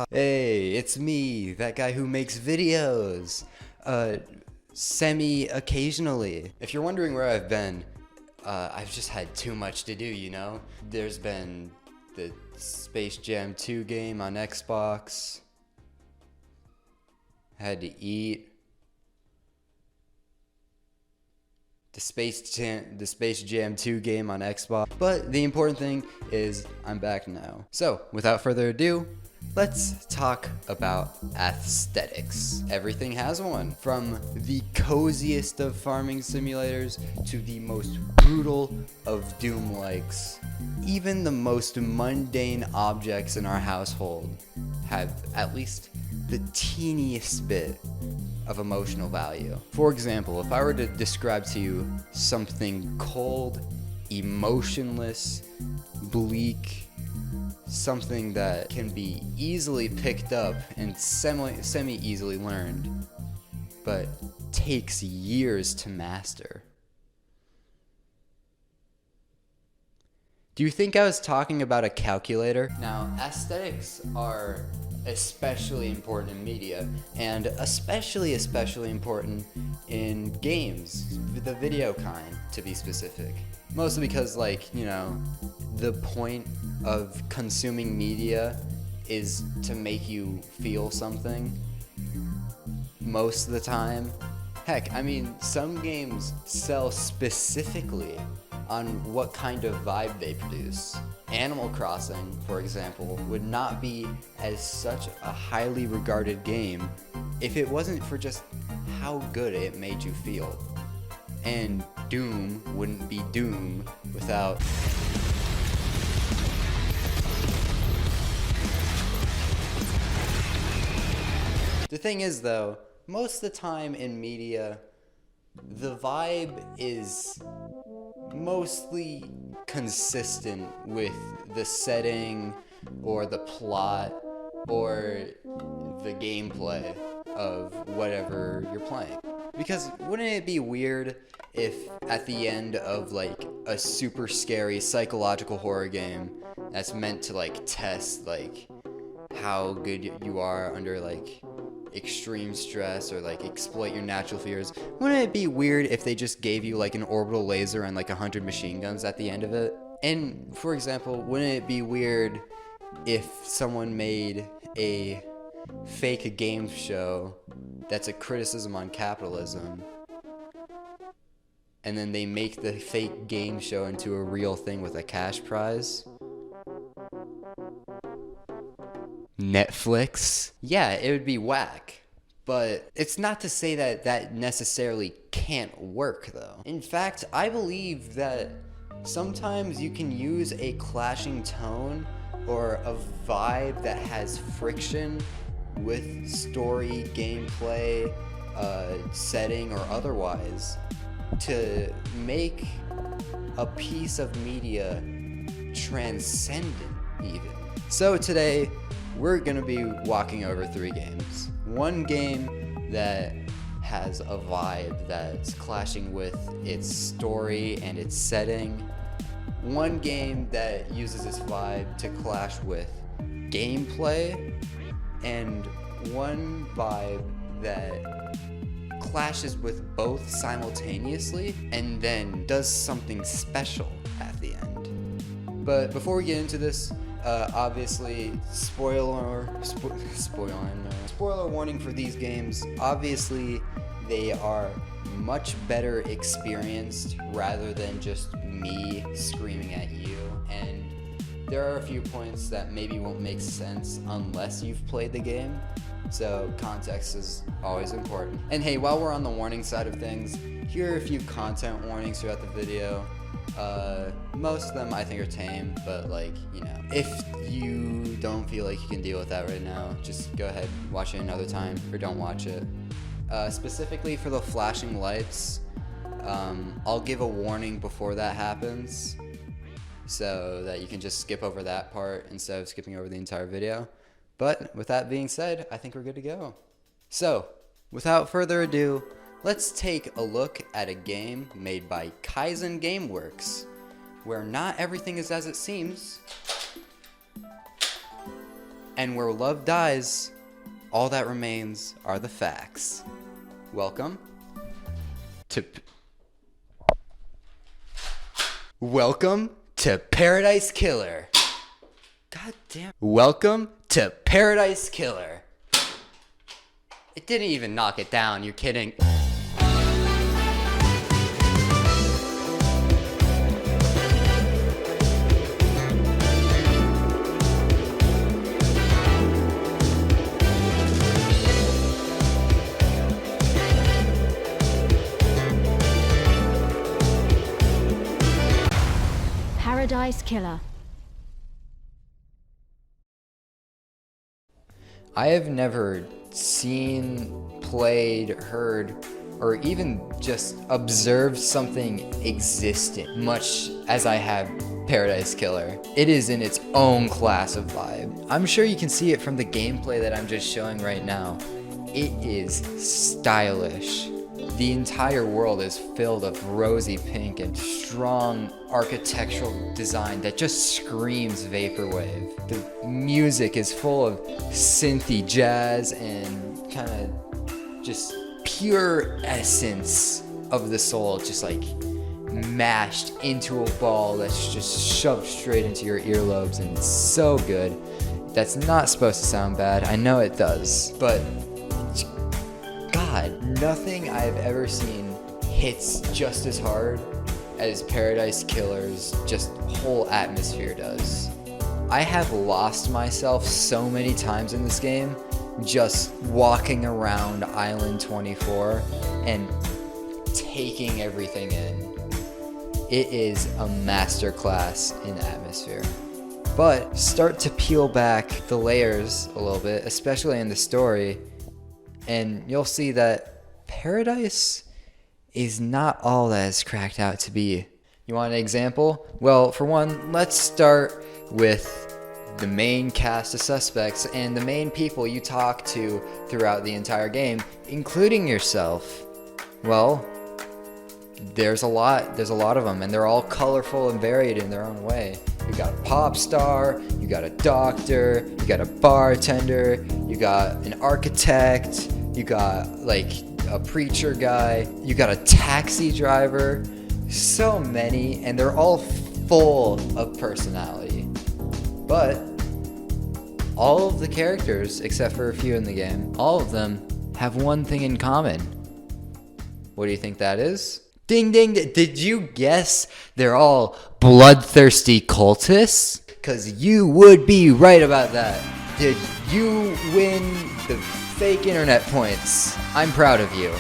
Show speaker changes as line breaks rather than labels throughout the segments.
Hey, it's me, that guy who makes videos, semi-occasionally. If you're wondering where I've been, I've just had too much to do, you know? There's been the Space Jam 2 game on Xbox, had to eat, the Space Jam 2 game on Xbox, but the important thing is I'm back now. So, without further ado, let's talk about aesthetics. Everything has one, from the coziest of farming simulators to the most brutal of Doom-likes. Even the most mundane objects in our household have at least the teeniest bit of emotional value. For example, if I were to describe to you something cold, emotionless, bleak, something that can be easily picked up and semi-easily learned, but takes years to master. Do you think I was talking about a calculator? Now, aesthetics are especially important in media, and especially important in games, the video kind, to be specific. Mostly because, like, you know, the point of consuming media is to make you feel something most of the time. Heck, I mean, some games sell specifically on what kind of vibe they produce. Animal Crossing, for example, would not be as such a highly regarded game if it wasn't for just how good it made you feel. And Doom wouldn't be Doom without The thing is, though, most of the time in media, the vibe is mostly consistent with the setting or the plot or the gameplay of whatever you're playing. Because wouldn't it be weird if at the end of like a super scary psychological horror game that's meant to like test like how good you are under like extreme stress or like exploit your natural fears, wouldn't it be weird if they just gave you like an orbital laser and like 100 machine guns at the end of it? And for example, wouldn't it be weird if someone made a fake game show that's a criticism on capitalism, and then they make the fake game show into a real thing with a cash prize? Netflix? Yeah, it would be whack. But it's not to say that that necessarily can't work, though. In fact, I believe that sometimes you can use a clashing tone or a vibe that has friction with story, gameplay, setting, or otherwise to make a piece of media transcendent, even. So today, we're gonna be walking over 3 games. One game that has a vibe that's clashing with its story and its setting. One game that uses its vibe to clash with gameplay. And one vibe that clashes with both simultaneously and then does something special at the end. But before we get into this, obviously, spoiler warning for these games. Obviously, they are much better experienced rather than just me screaming at you. And there are a few points that maybe won't make sense unless you've played the game. So context is always important. And hey, while we're on the warning side of things, here are a few content warnings throughout the video. Most of them I think are tame, but like, you know, if you don't feel like you can deal with that right now, just go ahead and watch it another time, or don't watch it. Specifically for the flashing lights, I'll give a warning before that happens, so that you can just skip over that part instead of skipping over the entire video. But with that being said, I think we're good to go. So, without further ado, let's take a look at a game made by Kaizen Gameworks, where not everything is as it seems, And where love dies, all that remains are the facts. Welcome to Paradise Killer. God damn. Welcome to Paradise Killer. It didn't even knock it down, you're kidding.
Paradise Killer.
I have never seen, played, heard, or even just observed something existent, much as I have Paradise Killer. It is in its own class of vibe. I'm sure you can see it from the gameplay that I'm just showing right now. It is stylish. The entire world is filled of rosy pink and strong architectural design that just screams vaporwave. The music is full of synthy jazz and kind of just pure essence of the soul, just like mashed into a ball that's just shoved straight into your earlobes, and it's so good. That's not supposed to sound bad. I know it does, but God, nothing I've ever seen hits just as hard as Paradise Killer's just whole atmosphere does. I have lost myself so many times in this game just walking around Island 24 and taking everything in. It is a masterclass in atmosphere. But start to peel back the layers a little bit, especially in the story, and you'll see that Paradise is not all that it's cracked out to be. You want an example? Well, for one, let's start with the main cast of suspects and the main people you talk to throughout the entire game, including yourself. Well, there's a lot of them, and they're all colorful and varied in their own way. You got a pop star, you got a doctor, you got a bartender, you got an architect, you got like a preacher guy, you got a taxi driver. So many, and they're all full of personality. But all of the characters, except for a few in the game, all of them have one thing in common. What do you think that is? Ding ding, did you guess they're all bloodthirsty cultists? Cause you would be right about that. Did you win the fake internet points? I'm proud of you.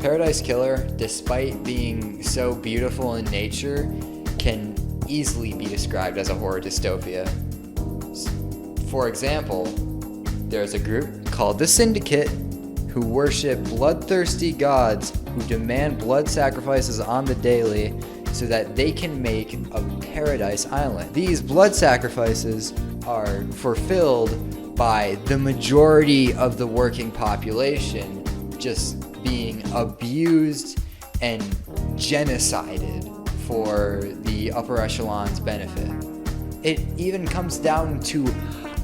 Paradise Killer, despite being so beautiful in nature, can easily be described as a horror dystopia. For example, there's a group called the Syndicate who worship bloodthirsty gods who demand blood sacrifices on the daily so that they can make a paradise island. These blood sacrifices are fulfilled by the majority of the working population just being abused and genocided for the upper echelon's benefit. It even comes down to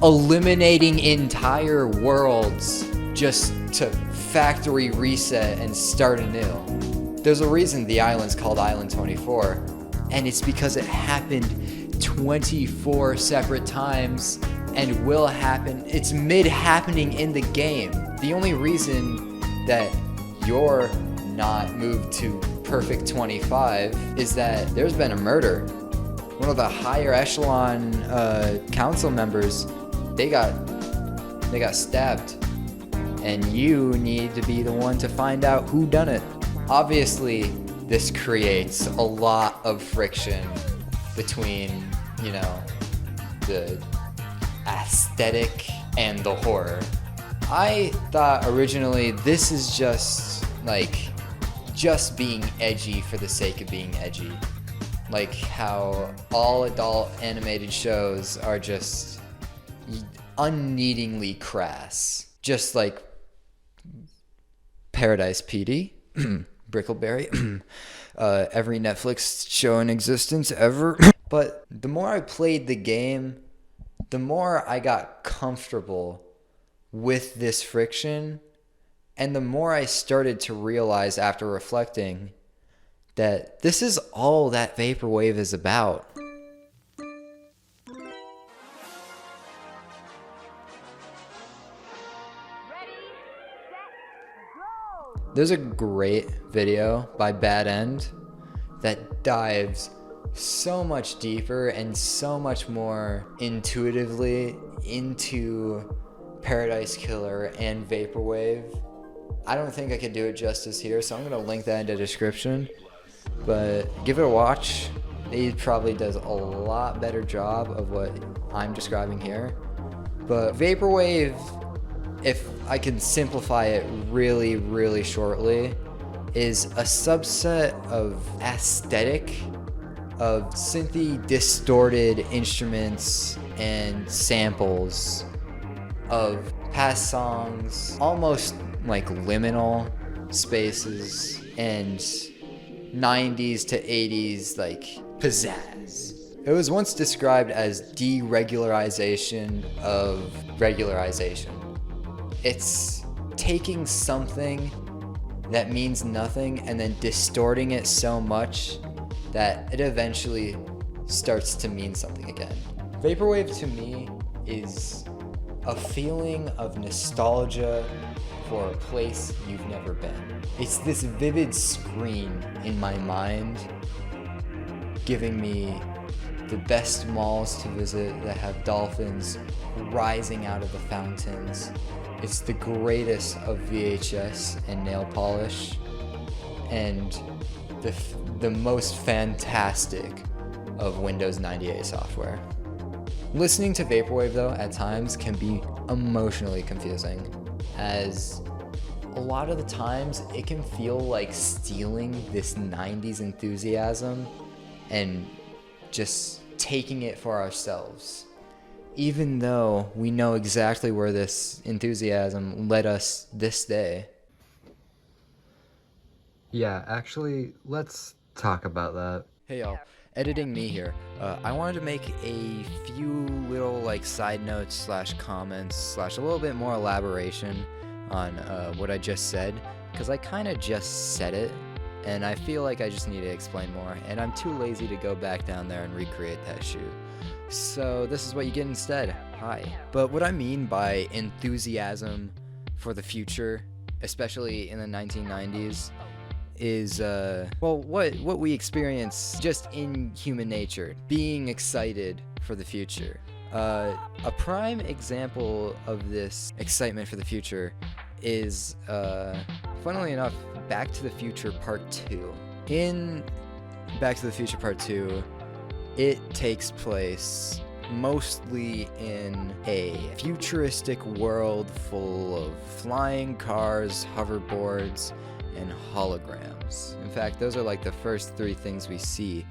eliminating entire worlds just to factory reset and start anew. There's a reason the island's called Island 24, and it's because it happened 24 separate times and will happen. It's mid-happening in the game. The only reason that you're not moved to Perfect 25 is that there's been a murder. One of the higher echelon council members, they got stabbed, and you need to be the one to find out who done it. Obviously, this creates a lot of friction between, the aesthetic and the horror. I thought originally this is just being edgy for the sake of being edgy. Like how all adult animated shows are just unneedingly crass. Just like Paradise PD, Brickleberry, every Netflix show in existence ever. But the more I played the game, the more I got comfortable with this friction, and the more I started to realize after reflecting that this is all that vaporwave is about. There's a great video by Bad End that dives so much deeper and so much more intuitively into Paradise Killer and vaporwave. I don't think I could do it justice here, so I'm going to link that in the description. But give it a watch. He probably does a lot better job of what I'm describing here. But vaporwave, if I can simplify it really, really shortly, is a subset of aesthetic, of synthy distorted instruments and samples of past songs, almost like liminal spaces, and 90s to 80s like pizzazz. It was once described as deregularization of regularization. It's taking something that means nothing and then distorting it so much that it eventually starts to mean something again. Vaporwave to me is a feeling of nostalgia for a place you've never been. It's this vivid screen in my mind giving me the best malls to visit that have dolphins rising out of the fountains. It's the greatest of VHS and nail polish, and the most fantastic of Windows 98 software. Listening to vaporwave though at times can be emotionally confusing, as a lot of the times it can feel like stealing this 90s enthusiasm and just taking it for ourselves, even though we know exactly where this enthusiasm led us this day. Yeah, actually, let's talk about that. Hey y'all, editing me here. I wanted to make a few little like side notes slash comments slash a little bit more elaboration on what I just said, because I kind of just said it, and I feel like I just need to explain more, and I'm too lazy to go back down there and recreate that shoot. So this is what you get instead. Hi. But what I mean by enthusiasm for the future, especially in the 1990s, is well, what we experience just in human nature, being excited for the future. A prime example of this excitement for the future is, funnily enough, Back to the Future Part 2. In Back to the Future Part 2, it takes place mostly in a futuristic world full of flying cars, hoverboards, and holograms. In fact, those are like the first three things we see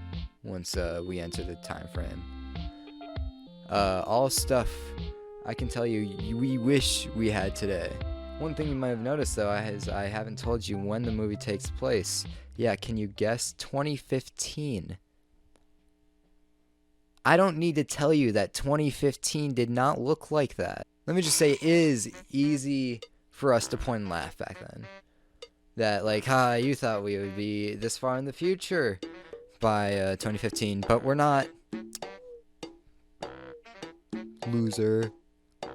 once we enter the time frame. All stuff I can tell you we wish we had today. One thing you might have noticed though is I haven't told you when the movie takes place. Yeah, can you guess? 2015. I don't need to tell you that 2015 did not look like that. Let me just say it is easy for us to point and laugh back then. That like, you thought we would be this far in the future by 2015, but we're not. Loser,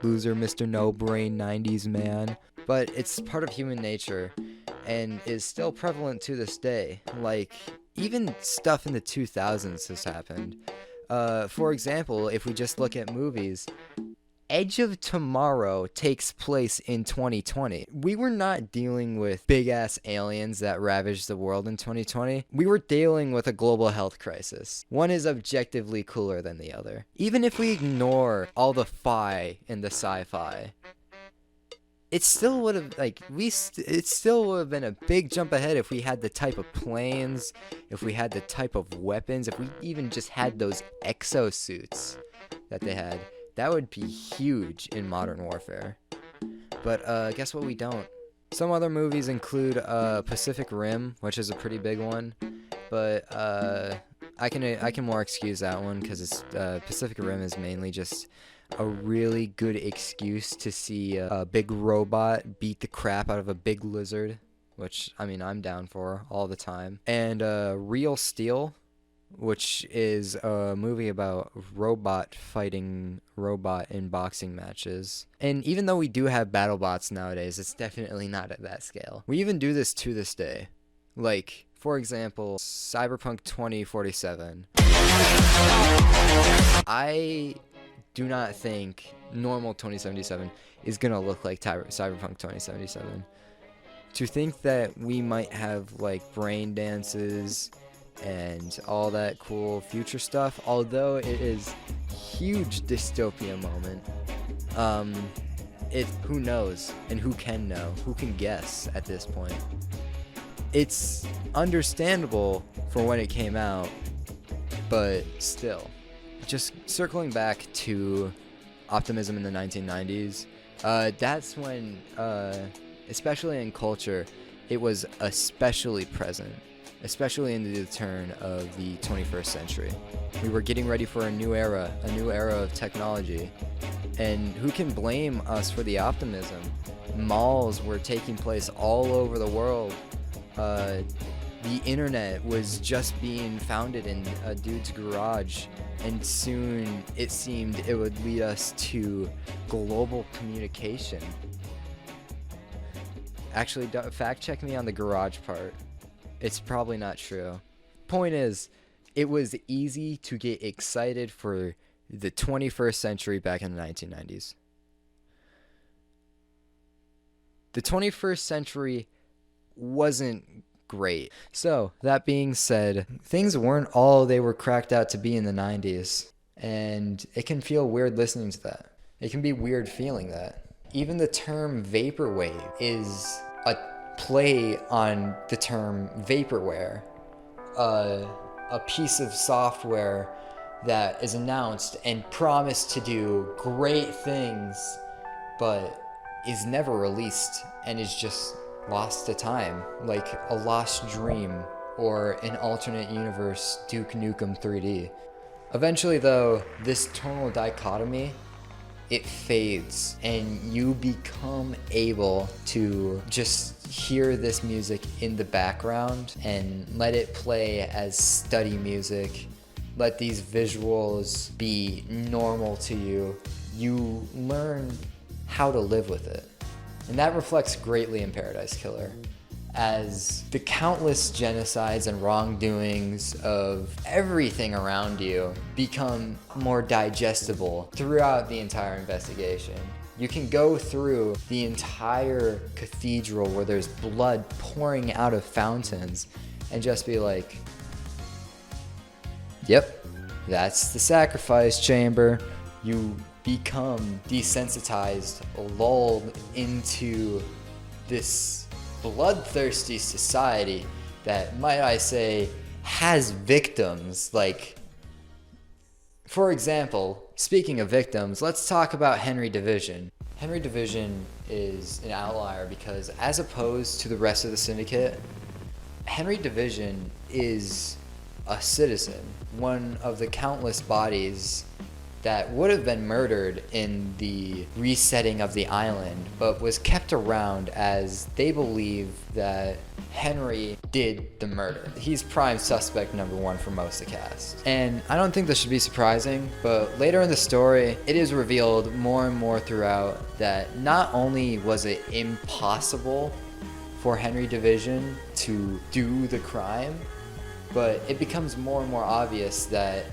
Mr. No Brain 90s man. But it's part of human nature and is still prevalent to this day. Like, even stuff in the 2000s has happened. For example, if we just look at movies, Edge of Tomorrow takes place in 2020. We were not dealing with big-ass aliens that ravaged the world in 2020. We were dealing with a global health crisis. One is objectively cooler than the other. Even if we ignore all the fi in the sci-fi, it still would have, like, it still would have been a big jump ahead if we had the type of planes, if we had the type of weapons, if we even just had those exosuits that they had. That would be huge in modern warfare. But guess what, we don't. Some other movies include Pacific Rim, which is a pretty big one. But I can more excuse that one because it's Pacific Rim is mainly just a really good excuse to see a big robot beat the crap out of a big lizard, which, I mean, I'm down for all the time. And Real Steel, which is a movie about robot fighting robot in boxing matches. And even though we do have BattleBots nowadays, it's definitely not at that scale. We even do this to this day. Like, for example, Cyberpunk 2047. I do not think normal 2077 is going to look like Cyberpunk 2077. To think that we might have, like, brain dances and all that cool future stuff, although it is huge dystopia moment, who knows and who can know, who can guess at this point. It's understandable for when it came out, but still. Just circling back to optimism in the 1990s, that's when, especially in culture, it was especially present, especially in the turn of the 21st century. We were getting ready for a new era of technology. And who can blame us for the optimism? Malls were taking place all over the world. The internet was just being founded in a dude's garage, and soon it seemed it would lead us to global communication. Actually, fact check me on the garage part. It's probably not true. Point is, it was easy to get excited for the 21st century back in the 1990s. The 21st century wasn't great. So, that being said, things weren't all they were cracked out to be in the 90s. And it can feel weird listening to that. It can be weird feeling that. Even the term vaporwave is a play on the term vaporware. A piece of software that is announced and promised to do great things, but is never released and is just lost to time, like a lost dream or an alternate universe Duke Nukem 3D. Eventually, though, this tonal dichotomy, it fades and you become able to just hear this music in the background and let it play as study music. Let these visuals be normal to you. You learn how to live with it. And that reflects greatly in Paradise Killer, as the countless genocides and wrongdoings of everything around you become more digestible throughout the entire investigation. You can go through the entire cathedral where there's blood pouring out of fountains and just be like, yep, that's the sacrifice chamber. You become desensitized, lulled into this bloodthirsty society that, might I say, has victims. Like, for example, speaking of victims, let's talk about Henry Division. Henry Division is an outlier because, as opposed to the rest of the syndicate, Henry Division is a citizen, one of the countless bodies that would have been murdered in the resetting of the island, but was kept around as they believe that Henry did the murder. He's prime suspect number one for most of the cast. And I don't think this should be surprising, but later in the story, it is revealed more and more throughout that not only was it impossible for Henry Division to do the crime, but it becomes more and more obvious that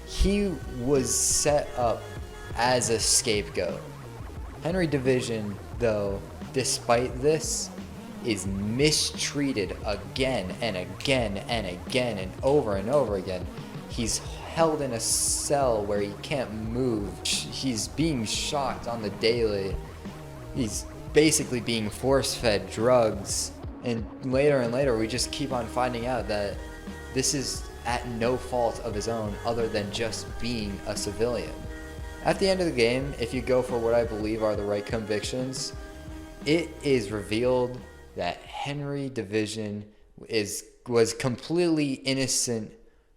he was set up as a scapegoat. Henry Division, though, despite this, is mistreated again and again and again and over again. He's held in a cell where he can't move. He's being shocked on the daily. He's basically being force-fed drugs. And later, we just keep on finding out that this is at no fault of his own other than just being a civilian. At the end of the game, if you go for what I believe are the right convictions, it is revealed that Henry Division was completely innocent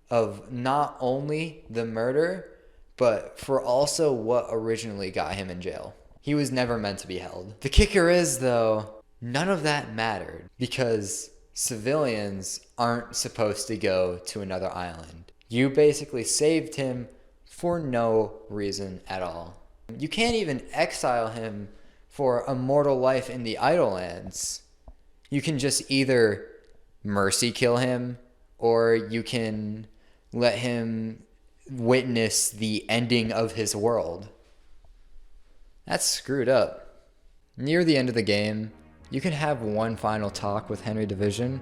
of not only the murder, but for also what originally got him in jail. He was never meant to be held. The kicker is, though, none of that mattered because civilians aren't supposed to go to another island. You basically saved him for no reason at all. You can't even exile him for a mortal life in the Idlelands. You can just either mercy kill him, or you can let him witness the ending of his world. That's screwed up. Near the end of the game, you can have one final talk with Henry Division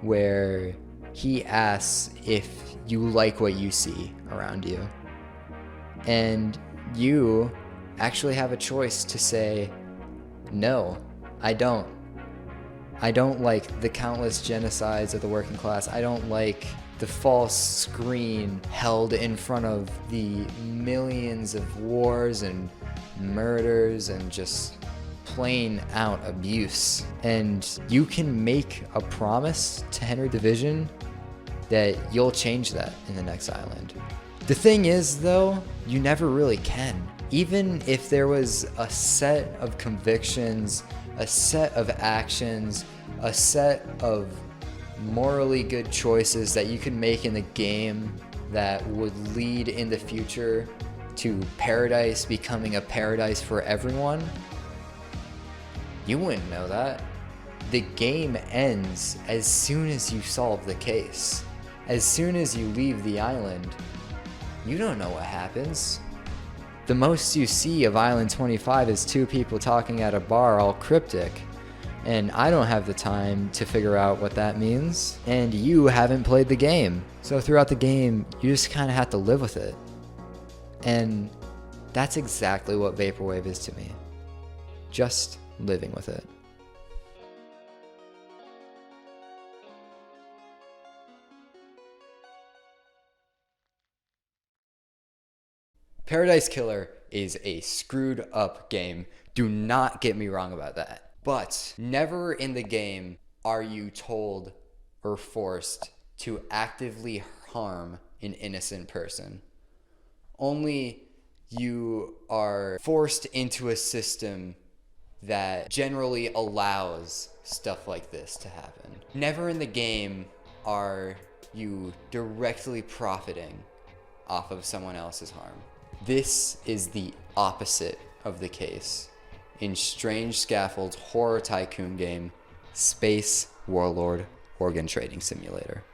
where he asks if you like what you see around you. And you actually have a choice to say, no, I don't. I don't like the countless genocides of the working class. I don't like the false screen held in front of the millions of wars and murders and just plain out abuse. And you can make a promise to Henry Division that you'll change that in the next island. The thing is, though, you never really can. Even if there was a set of convictions, a set of actions, a set of morally good choices that you could make in the game that would lead in the future to paradise becoming a paradise for everyone, you wouldn't know that. The game ends as soon as you solve the case. As soon as you leave the island, you don't know what happens. The most you see of Island 25 is two people talking at a bar all cryptic. And I don't have the time to figure out what that means. And you haven't played the game. So throughout the game, you just kind of have to live with it. And that's exactly what Vaporwave is to me. Just living with it. Paradise Killer is a screwed up game. Do not get me wrong about that. But never in the game are you told or forced to actively harm an innocent person. Only you are forced into a system that generally allows stuff like this to happen. Never in the game are you directly profiting off of someone else's harm. This is the opposite of the case in Strange Scaffold's horror tycoon game, Space Warlord Organ Trading Simulator.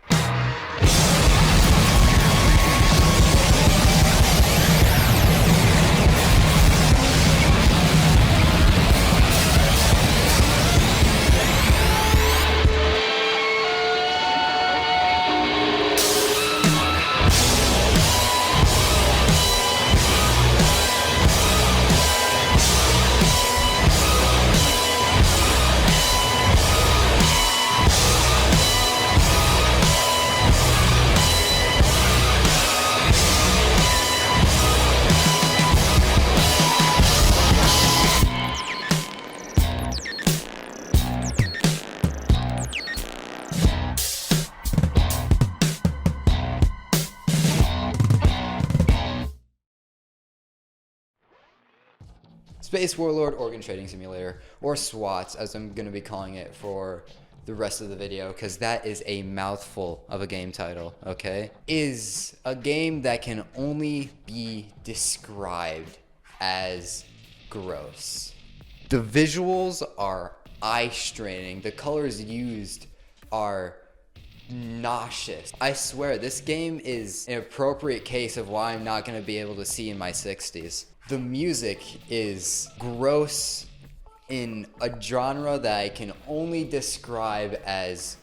Space Warlord Organ Trading Simulator, or SWOTS as I'm going to be calling it for the rest of the video, because that is a mouthful of a game title, okay? Is a game that can only be described as gross. The visuals are eye-straining. The colors used are nauseous. I swear, this game is an appropriate case of why I'm not going to be able to see in my 60s. The music is gross in a genre that I can only describe as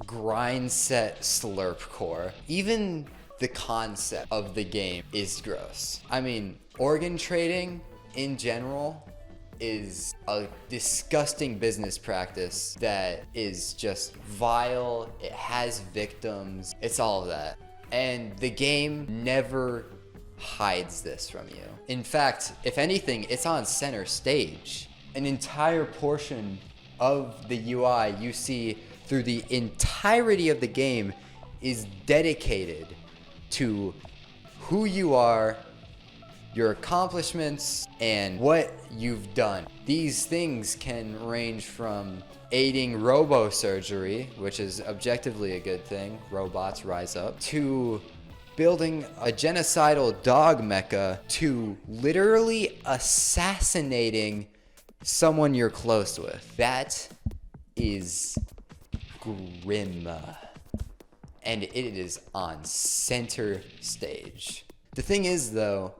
grind set slurpcore. Even the concept of the game is gross. I mean, organ trading in general is a disgusting business practice that is just vile. It has victims. It's all of that. And the game never hides this from you. In fact, if anything, it's on center stage. An entire portion of the UI you see through the entirety of the game is dedicated to who you are, your accomplishments, and what you've done. These things can range from aiding robo-surgery, which is objectively a good thing, robots rise up, to building a genocidal dog mecha, to literally assassinating someone you're close with. That is grim. And it is on center stage. The thing is though,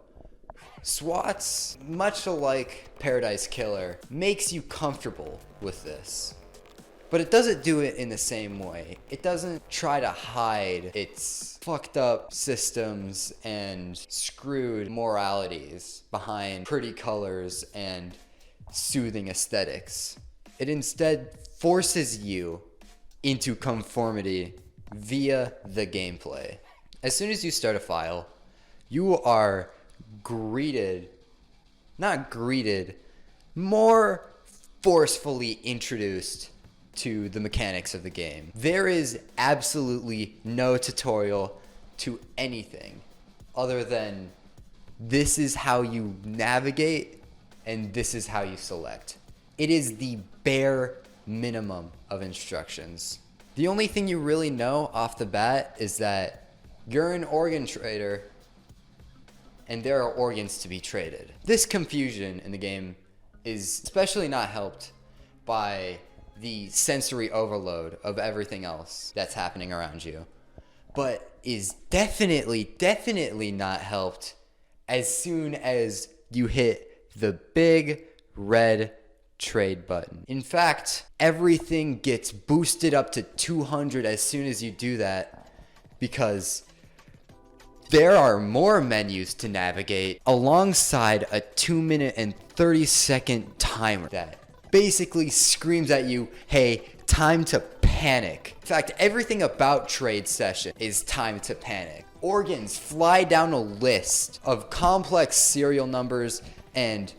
SWOTS, much like Paradise Killer, makes you comfortable with this. But it doesn't do it in the same way. It doesn't try to hide its fucked up systems and screwed moralities behind pretty colors and soothing aesthetics. It instead forces you into conformity via the gameplay. As soon as you start a file, you are more forcefully introduced to the mechanics of the game. There is absolutely no tutorial to anything other than this is how you navigate and this is how you select. It is the bare minimum of instructions. The only thing you really know off the bat is that you're an organ trader and there are organs to be traded. This confusion in the game is especially not helped by the sensory overload of everything else that's happening around you, but is definitely not helped as soon as you hit the big red trade button. In fact, everything gets boosted up to 200 as soon as you do that, because there are more menus to navigate alongside a 2-minute and 30-second timer that basically screams at you, hey, time to panic. In fact, everything about trade session is time to panic. Organs fly down a list of complex serial numbers and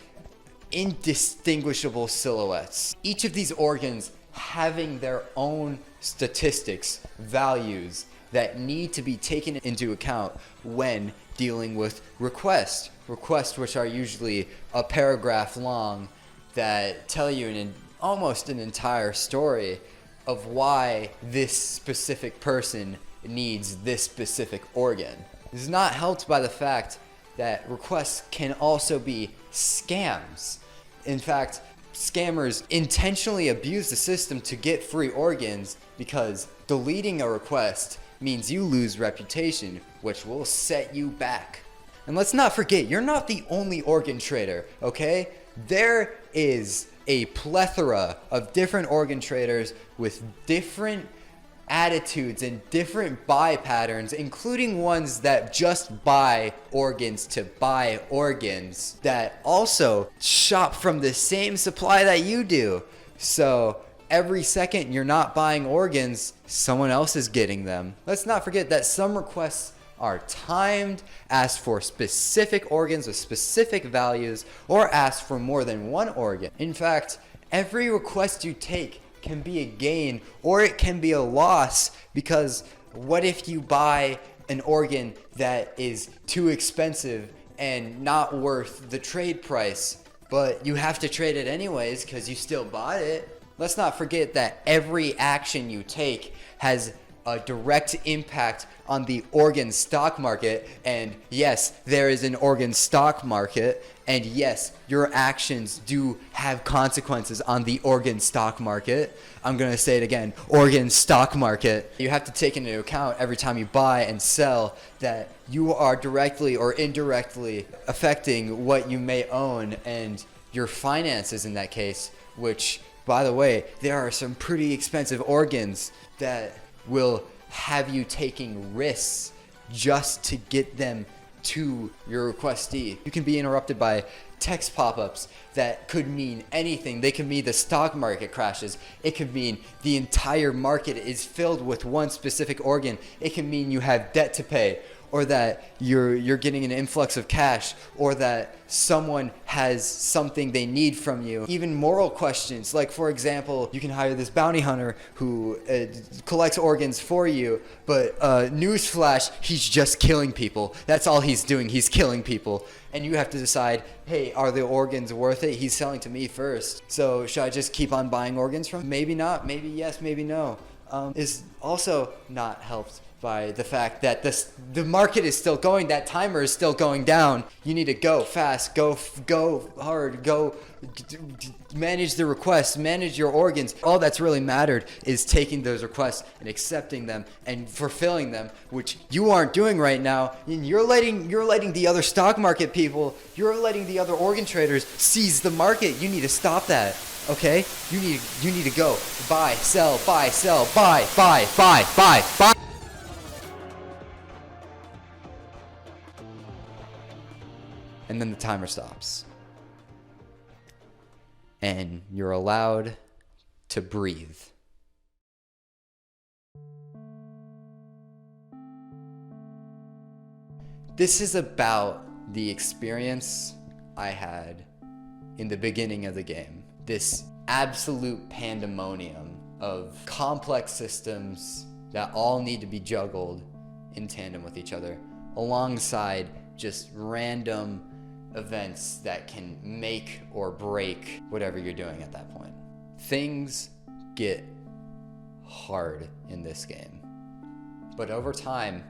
indistinguishable silhouettes. Each of these organs having their own statistics, values that need to be taken into account when dealing with requests. Requests which are usually a paragraph long that tell you almost an entire story of why this specific person needs this specific organ. This is not helped by the fact that requests can also be scams. In fact, scammers intentionally abuse the system to get free organs because deleting a request means you lose reputation, which will set you back. And let's not forget, you're not the only organ trader, okay? There is a plethora of different organ traders with different attitudes and different buy patterns, including ones that just buy organs to buy organs that also shop from the same supply that you do. So every second you're not buying organs, someone else is getting them. Let's not forget that some requests are timed, ask for specific organs with specific values, or ask for more than one organ. In fact, every request you take can be a gain or it can be a loss, because what if you buy an organ that is too expensive and not worth the trade price, but you have to trade it anyways because you still bought it? Let's not forget that every action you take has a direct impact on the organ stock market, and yes, there is an organ stock market, and yes, your actions do have consequences on the organ stock market. I'm gonna say it again, organ stock market. You have to take into account every time you buy and sell that you are directly or indirectly affecting what you may own and your finances in that case, which, by the way, there are some pretty expensive organs that will have you taking risks just to get them to your requestee. You can be interrupted by text pop-ups that could mean anything. They could mean the stock market crashes. It could mean the entire market is filled with one specific organ. It can mean you have debt to pay. or that you're getting an influx of cash, or that someone has something they need from you. Even moral questions, like for example, you can hire this bounty hunter who collects organs for you, but newsflash, he's just killing people. That's all he's doing, he's killing people. And you have to decide, hey, are the organs worth it? He's selling to me first. So should I just keep on buying organs from him? Maybe not, maybe yes, maybe no. Is also not helped by the fact that the market is still going, that timer is still going down. You need to go fast, go hard, manage the requests, manage your organs. All that's really mattered is taking those requests and accepting them and fulfilling them, which you aren't doing right now. And you're letting the other stock market people, you're letting the other organ traders seize the market. You need to stop that. Okay? You need to go buy, sell, buy, buy. And then the timer stops. And you're allowed to breathe. This is about the experience I had in the beginning of the game. This absolute pandemonium of complex systems that all need to be juggled in tandem with each other, alongside just random events that can make or break whatever you're doing at that point. Things get hard in this game, but over time,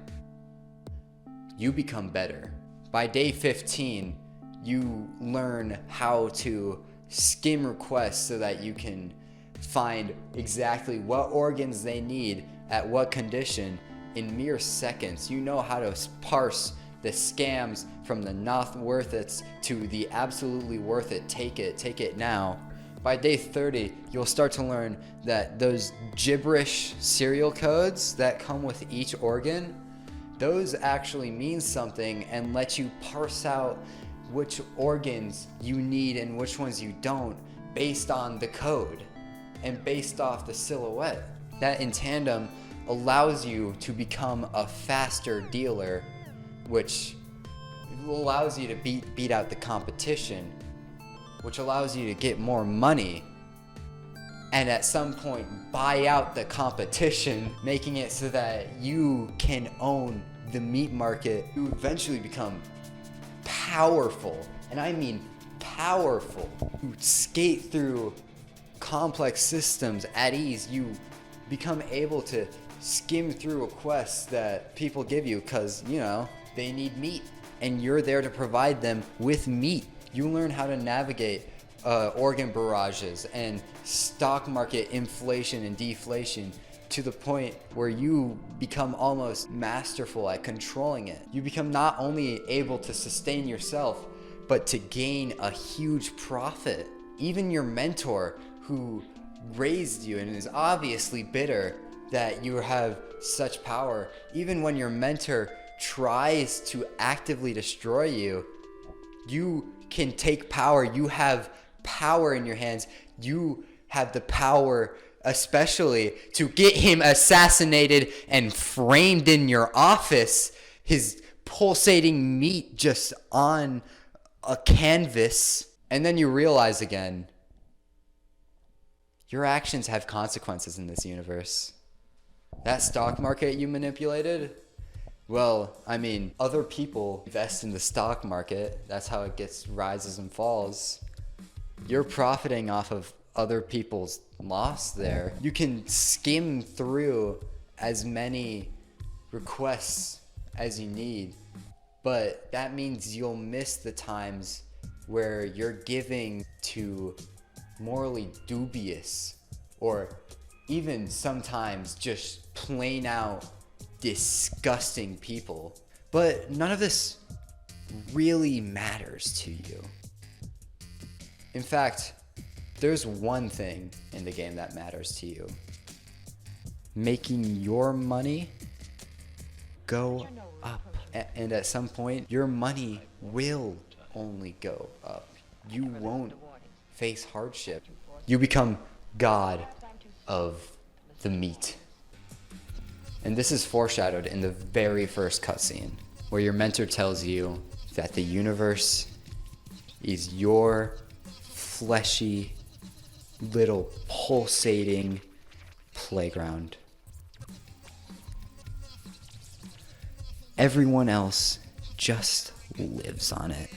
you become better. By day 15, you learn how to skim requests so that you can find exactly what organs they need at what condition in mere seconds. You know how to parse the scams from the not worth it to the absolutely worth it, take it now. By day 30, you'll start to learn that those gibberish serial codes that come with each organ, those actually mean something and let you parse out which organs you need and which ones you don't based on the code and based off the silhouette. That in tandem allows you to become a faster dealer, which allows you to beat out the competition, which allows you to get more money, and at some point buy out the competition, making it so that you can own the meat market. You eventually become powerful, and I mean powerful. You skate through complex systems at ease. You become able to skim through requests that people give you because, you know, they need meat, and you're there to provide them with meat. You learn how to navigate organ barrages and stock market inflation and deflation to the point where you become almost masterful at controlling it. You become not only able to sustain yourself, but to gain a huge profit. Even your mentor, who raised you and is obviously bitter that you have such power, even when your mentor tries to actively destroy you, you can take power. You have power in your hands. You have the power, especially to get him assassinated and framed in your office, his pulsating meat just on a canvas. And then you realize again, your actions have consequences in this universe. That stock market you manipulated, well, I mean, other people invest in the stock market. That's how it gets rises and falls. You're profiting off of other people's loss there. You can skim through as many requests as you need, but that means you'll miss the times where you're giving to morally dubious or even sometimes just plain out disgusting people. But none of this really matters to you. In fact, there's one thing in the game that matters to you: making your money go up. And at some point, your money will only go up. You won't face hardship. You become God of the meat. And this is foreshadowed in the very first cutscene. where your mentor tells you that the universe is your fleshy, little pulsating playground. Everyone else just lives on it.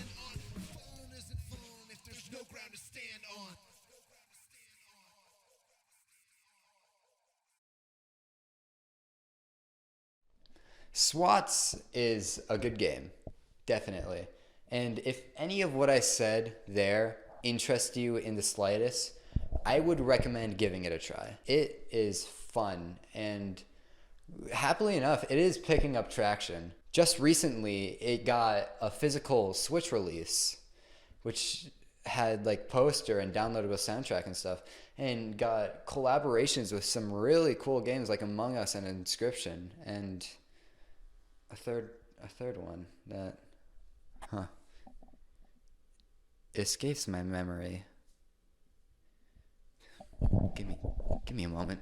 SWOTS is a good game, definitely. And if any of what I said there interests you in the slightest, I would recommend giving it a try. It is fun, and happily enough, it is picking up traction. Just recently, it got a physical Switch release, which had like poster and downloadable soundtrack and stuff, and got collaborations with some really cool games like Among Us and Inscription, and a third one that escapes my memory. Give me a moment.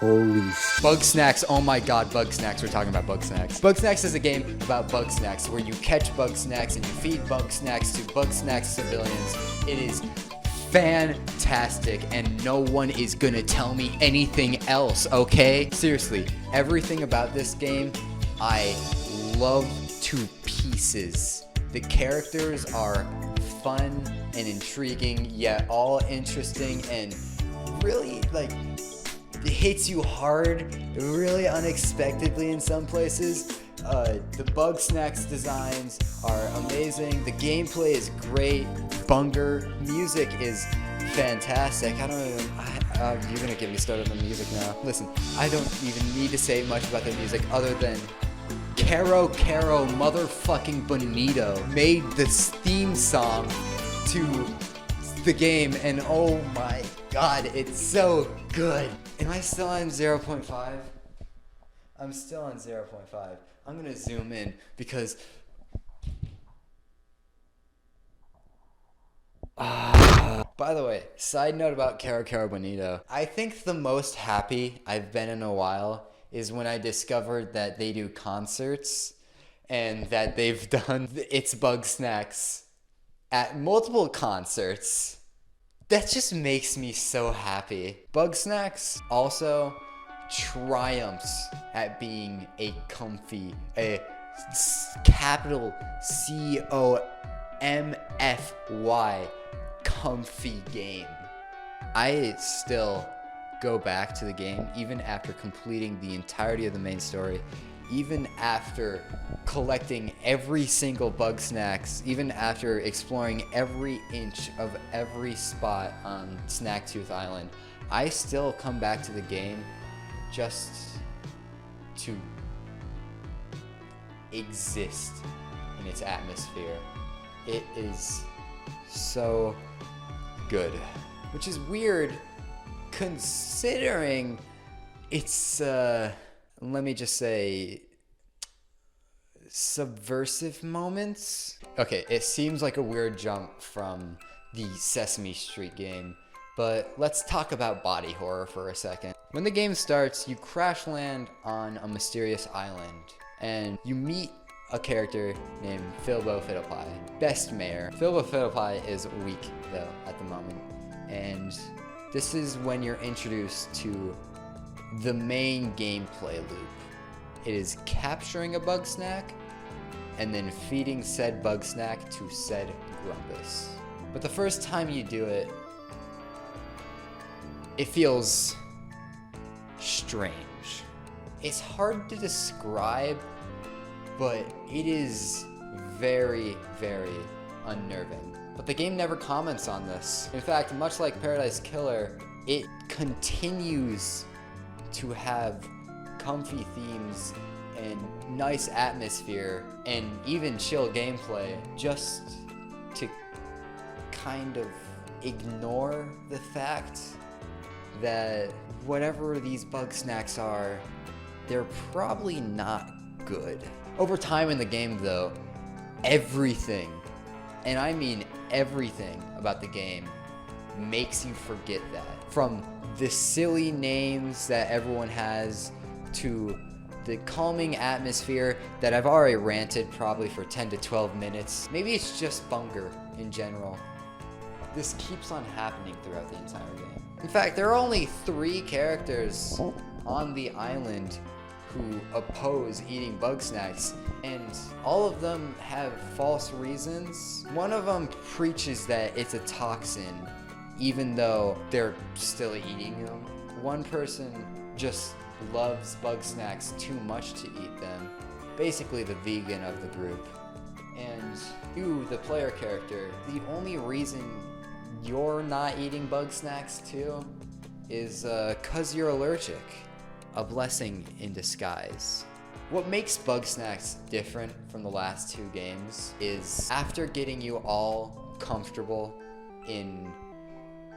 Holy Bugsnax, oh my god, Bugsnax, we're talking about Bugsnax. Bugsnax is a game about Bugsnax where you catch Bugsnax and you feed Bugsnax to Bugsnax civilians. It is fantastic and no one is gonna tell me anything else, okay? Seriously, everything about this game I love to pieces. The characters are fun and intriguing, yet all interesting and really like it hits you hard, really unexpectedly in some places. The Bugsnax designs are amazing. The gameplay is great. Bunger music is fantastic. I don't even. You're gonna get me started on the music now. Listen, I don't even need to say much about the music other than Caro motherfucking Bonito made this theme song to the game, and oh my god, it's so good. Am I still on 0.5? I'm still on 0.5. I'm gonna zoom in because by the way, side note about Caro Bonito. I think the most happy I've been in a while is when I discovered that they do concerts and that they've done It's Bugsnax at multiple concerts. That just makes me so happy. Bugsnax also triumphs at being a capital COMFY comfy game. I still go back to the game even after completing the entirety of the main story, even after collecting every single Bugsnax, even after exploring every inch of every spot on Snacktooth Island. I still come back to the game just to exist in its atmosphere. It is so good, which is weird considering it's let me just say subversive moments. Okay, it seems like a weird jump from the Sesame Street game, but let's talk about body horror for a second. When the game starts, you crash land on a mysterious island and you meet a character named Filbo Fiddlepie. Best mayor. Filbo Fiddlepie is weak, though, at the moment. And this is when you're introduced to the main gameplay loop. It is capturing a Bugsnax and then feeding said Bugsnax to said Grumpus. But the first time you do it, it feels strange. It's hard to describe, but it is very, very unnerving. But the game never comments on this. In fact, much like Paradise Killer, it continues to have comfy themes and nice atmosphere and even chill gameplay just to kind of ignore the fact that whatever these Bugsnax are, they're probably not good. Over time in the game though, everything, and I mean everything about the game, makes you forget that. From the silly names that everyone has to the calming atmosphere that I've already ranted probably for 10 to 12 minutes. Maybe it's just Bunger in general. This keeps on happening throughout the entire game. In fact, there are only 3 characters on the island who oppose eating Bugsnax, and all of them have false reasons. One of them preaches that it's a toxin, even though they're still eating them. One person just loves Bugsnax too much to eat them. Basically the vegan of the group. And you, the player character, the only reason you're not eating Bugsnax too is 'cause you're allergic. A blessing in disguise. What makes Bugsnax different from the last 2 games is after getting you all comfortable in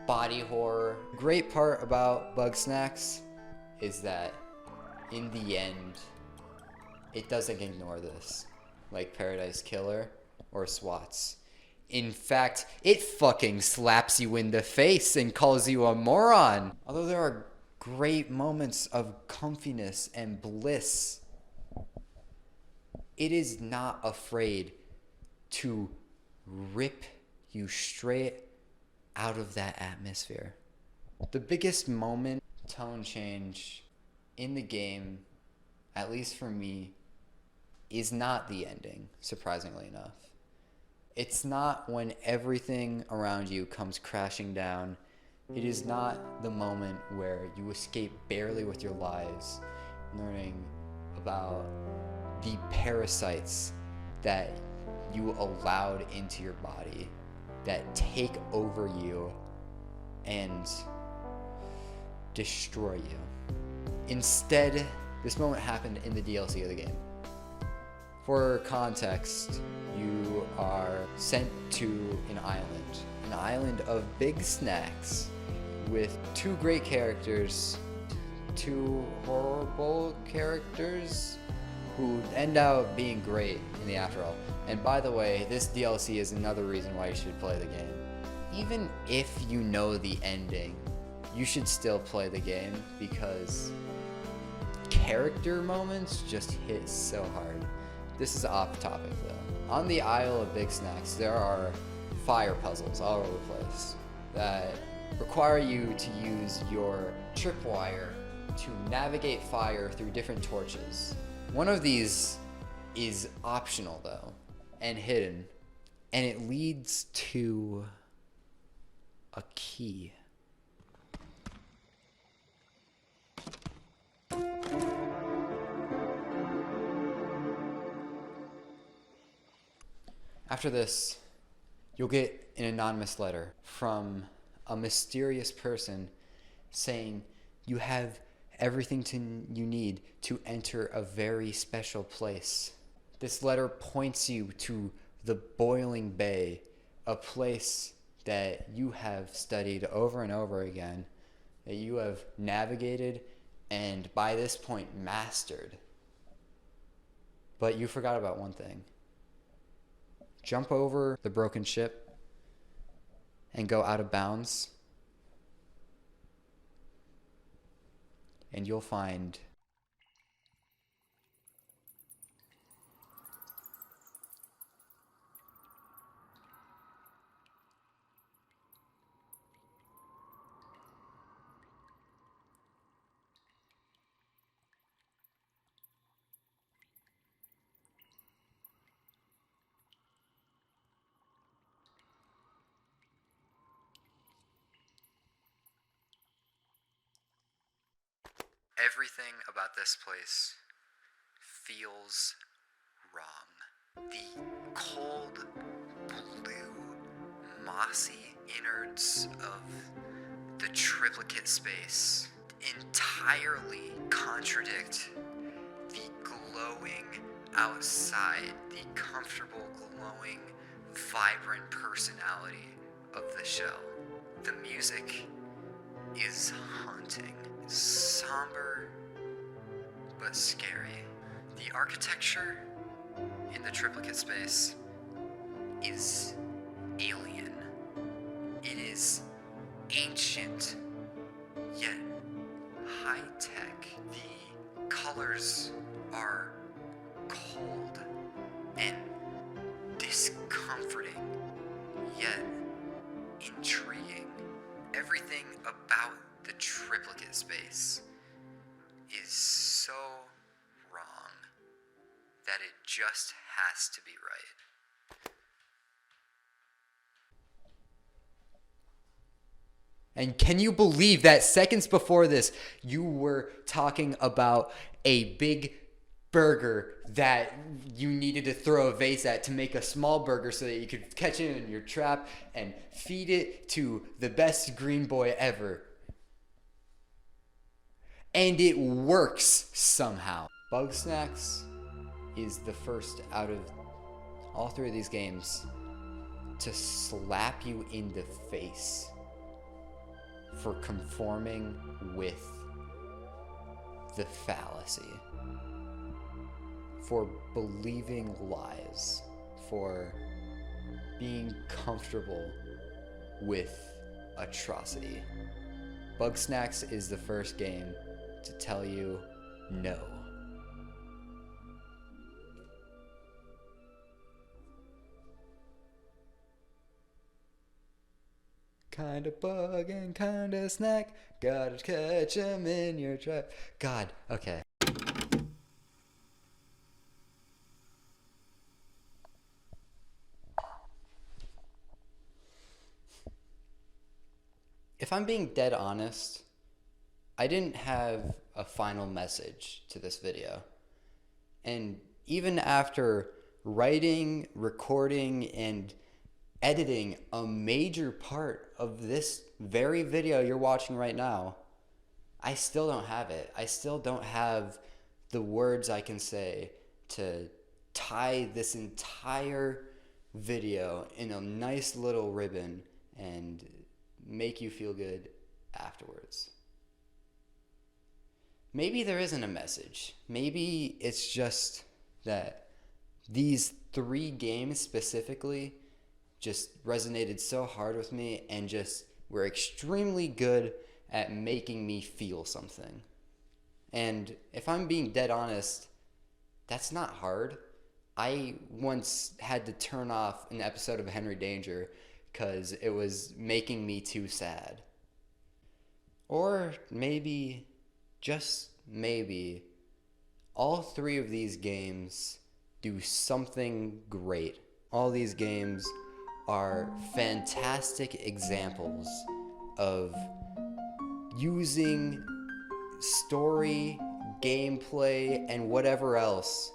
body horror, the great part about Bugsnax is that in the end, it doesn't ignore this, like Paradise Killer or SWOTS. In fact, it fucking slaps you in the face and calls you a moron. Although there are great moments of comfiness and bliss, it is not afraid to rip you straight out of that atmosphere. The biggest moment, tone change in the game, at least for me, is not the ending, surprisingly enough. It's not when everything around you comes crashing down. It is not the moment where you escape barely with your lives, learning about the parasites that you allowed into your body that take over you and destroy you. Instead, this moment happened in the DLC of the game. For context, you are sent to an island of Bugsnax with 2 great characters, 2 horrible characters who end up being great in the after all. And by the way, this DLC is another reason why you should play the game. Even if you know the ending, you should still play the game because character moments just hit so hard. This is off topic though. On the Isle of Bugsnax, there are fire puzzles all over the place that require you to use your tripwire to navigate fire through different torches. One of these is optional though, and hidden, and it leads to a key. After this, you'll get an anonymous letter from a mysterious person saying you have everything you need to enter a very special place. This letter points you to the Boiling Bay, a place that you have studied over and over again, that you have navigated and by this point mastered. But you forgot about one thing. Jump over the broken ship and go out of bounds, and you'll find Everything about this place feels wrong. The cold, blue, mossy innards of the triplicate space entirely contradict the glowing outside, the comfortable, glowing, vibrant personality of the shell. The music is haunting, somber, but scary. The architecture in the triplicate space is alien. It is ancient, yet high-tech. The colors are cold and discomforting, yet intriguing. Everything about the triplicate space is so wrong that it just has to be right. And can you believe that seconds before this, you were talking about a big burger that you needed to throw a vase at to make a small burger so that you could catch it in your trap and feed it to the best green boy ever. And it works somehow. Bugsnax is the first out of all three of these games to slap you in the face for conforming with the fallacy, for believing lies, for being comfortable with atrocity. Bugsnax is the first game to tell you no. Kinda bug and kinda snack, gotta catch 'em in your trap. God, okay. If I'm being dead honest, I didn't have a final message to this video. And even after writing, recording, and editing a major part of this very video you're watching right now, I still don't have it. I still don't have the words I can say to tie this entire video in a nice little ribbon and make you feel good afterwards. Maybe there isn't a message. Maybe it's just that these three games specifically just resonated so hard with me and just were extremely good at making me feel something. And if I'm being dead honest, that's not hard. I once had to turn off an episode of Henry Danger because it was making me too sad. Or maybe, just maybe, all three of these games do something great. All these games are fantastic examples of using story, gameplay, and whatever else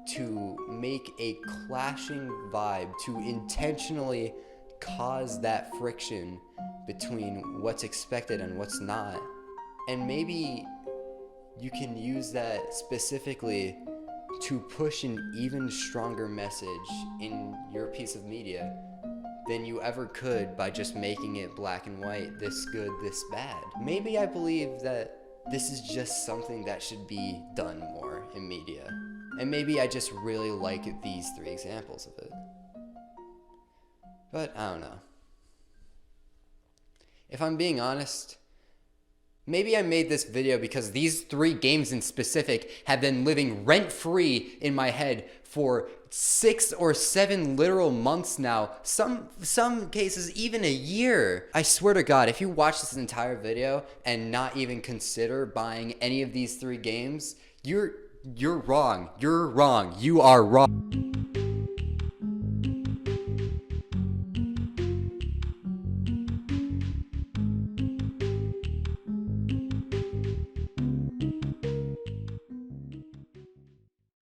to make a clashing vibe, to intentionally cause that friction between what's expected and what's not. And maybe you can use that specifically to push an even stronger message in your piece of media than you ever could by just making it black and white, this good, this bad. Maybe I believe that this is just something that should be done more in media. And maybe I just really like these three examples of it. But I don't know. If I'm being honest, maybe I made this video because these three games in specific have been living rent-free in my head for 6 or 7 literal months now. Some cases even a year. I swear to God, if you watch this entire video and not even consider buying any of these three games, you're wrong. You're wrong. You are wrong.